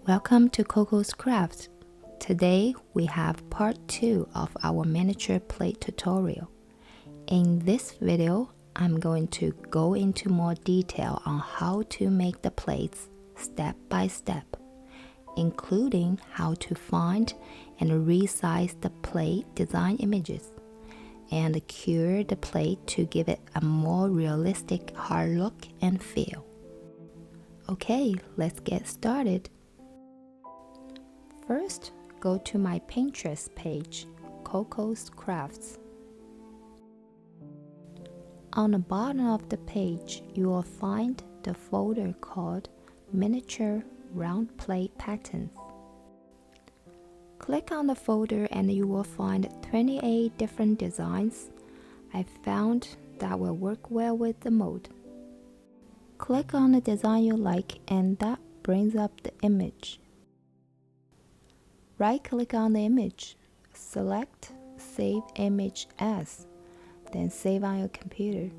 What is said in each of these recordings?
Welcome to Coco's Craft. Today we have part 2 of our miniature plate tutorial. In this video, I'm going to go into more detail on how to make the plates step by step, including how to find and resize the plate design images, and cure the plate to give it a more realistic hard look and feel. Okay, let's get started. First, go to my Pinterest page, Coco's Crafts. On the bottom of the page, you will find the folder called Miniature Round Plate Patterns. Click on the folder and you will find 28 different designs I found that will work well with the mold. Click on the design you like and that brings up the image. Right-click on the image, select Save Image As, then save on your computer.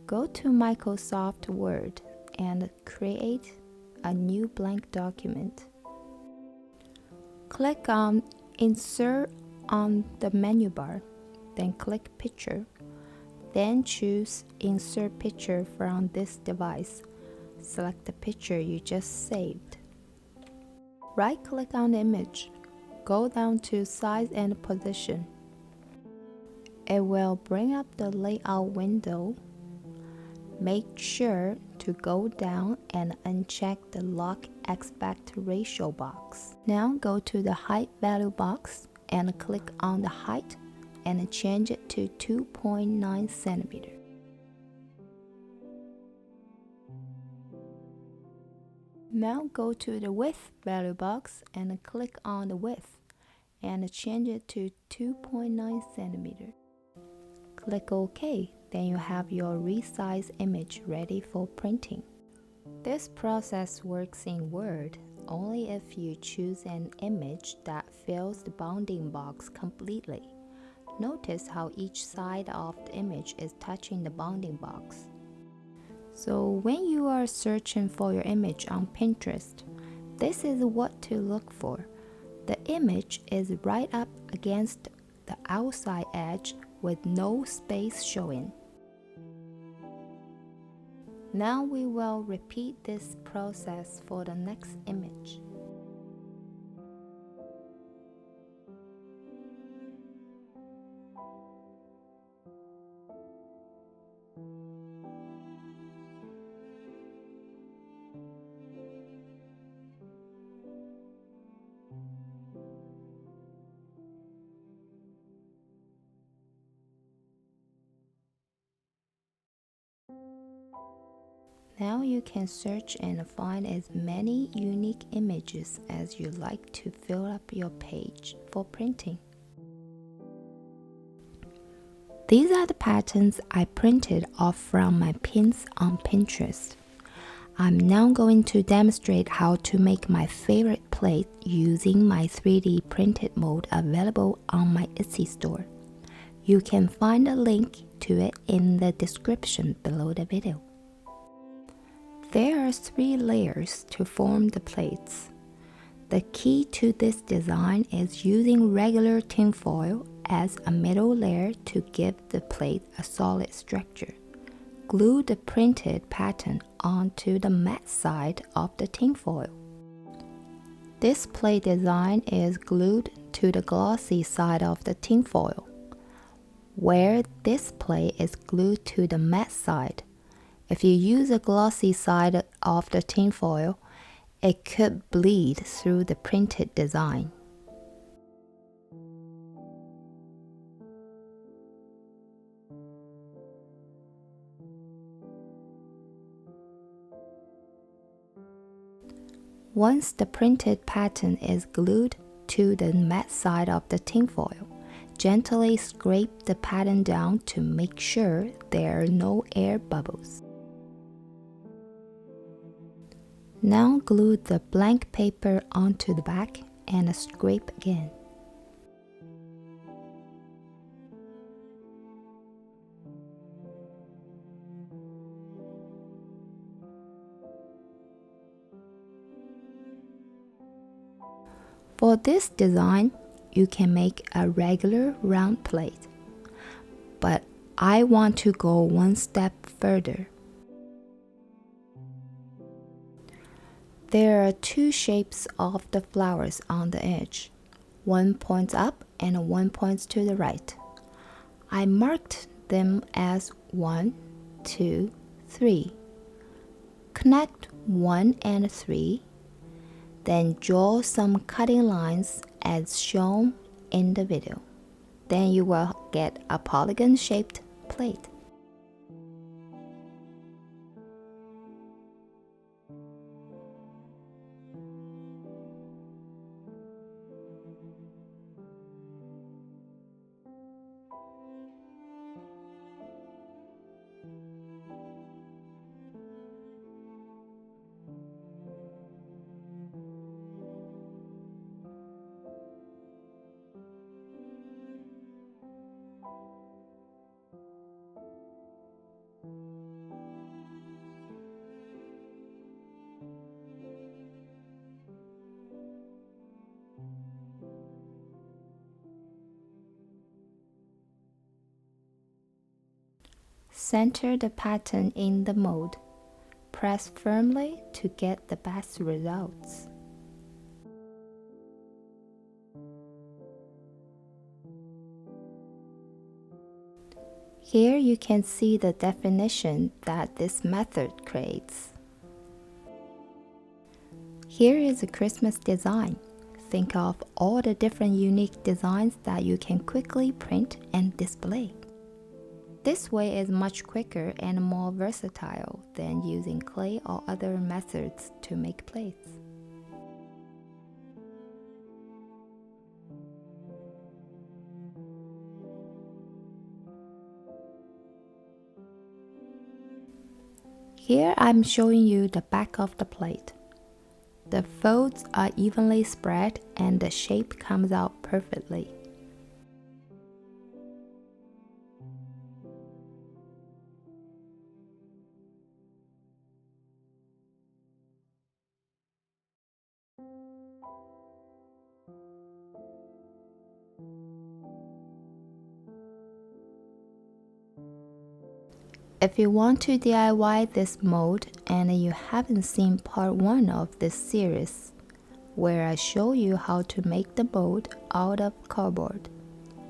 Go to Microsoft Word and create a new blank document. Click on Insert on the menu bar, then click Picture. Then choose Insert Picture from this device. Select the picture you just saved. Right-click on the image. Go down to Size and Position. It will bring up the layout window. Make sure to go down and uncheck the Lock Aspect Ratio box. Now go to the Height Value box and click on the height and change it to 2.9 centimeters. Now go to the width value box and click on the width and change it to 2.9 centimeters. Click OK, then you have your resized image ready for printing. This process works in Word only if you choose an image that fills the bounding box completely. Notice how each side of the image is touching the bounding box. So when you are searching for your image on Pinterest, this is what to look for. The image is right up against the outside edge with no space showing. Now we will repeat this process for the next image. Now you can search and find as many unique images as you like to fill up your page for printing. These are the patterns I printed off from my pins on Pinterest. I'm now going to demonstrate how to make my favorite plate using my 3D printed mold available on my Etsy store. You can find a link to it in the description below the video. There are 3 layers to form the plates. The key to this design is using regular tin foil as a middle layer to give the plate a solid structure. Glue the printed pattern onto the matte side of the tin foil. This plate design is glued to the glossy side of the tin foil, where this plate is glued to the matte side. If you use a glossy side of the tin foil, it could bleed through the printed design. Once the printed pattern is glued to the matte side of the tin foil, gently scrape the pattern down to make sure there are no air bubbles. Now glue the blank paper onto the back and scrape again. For this design, you can make a regular round plate, but I want to go one step further. There are two shapes of the flowers on the edge. One points up and one points to the right. I marked them as 1, 2, 3. Connect 1 and 3, then draw some cutting lines as shown in the video. Then you will get a polygon-shaped plate. Center the pattern in the mold. Press firmly to get the best results. Here you can see the definition that this method creates. Here is a Christmas design. Think of all the different unique designs that you can quickly print and display. This way is much quicker and more versatile than using clay or other methods to make plates. Here I'm showing you the back of the plate. The folds are evenly spread and the shape comes out perfectly. If you want to DIY this mold and you haven't seen part 1 of this series, where I show you how to make the mold out of cardboard,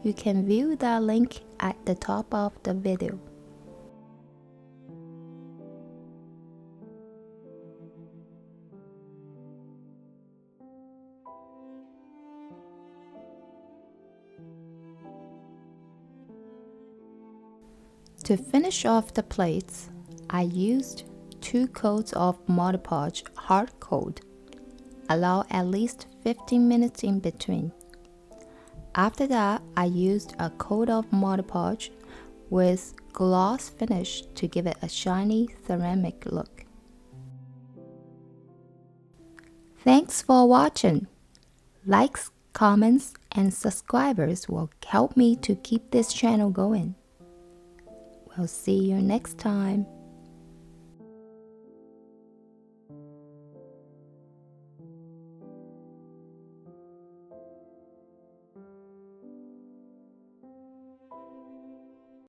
you can view that link at the top of the video. To finish off the plates, I used 2 coats of Mod Podge hard coat. Allow at least 15 minutes in between. After that, I used a coat of Mod Podge with gloss finish to give it a shiny ceramic look. Thanks for watching. Likes, comments, and subscribers will help me to keep this channel going. We'll see you next time.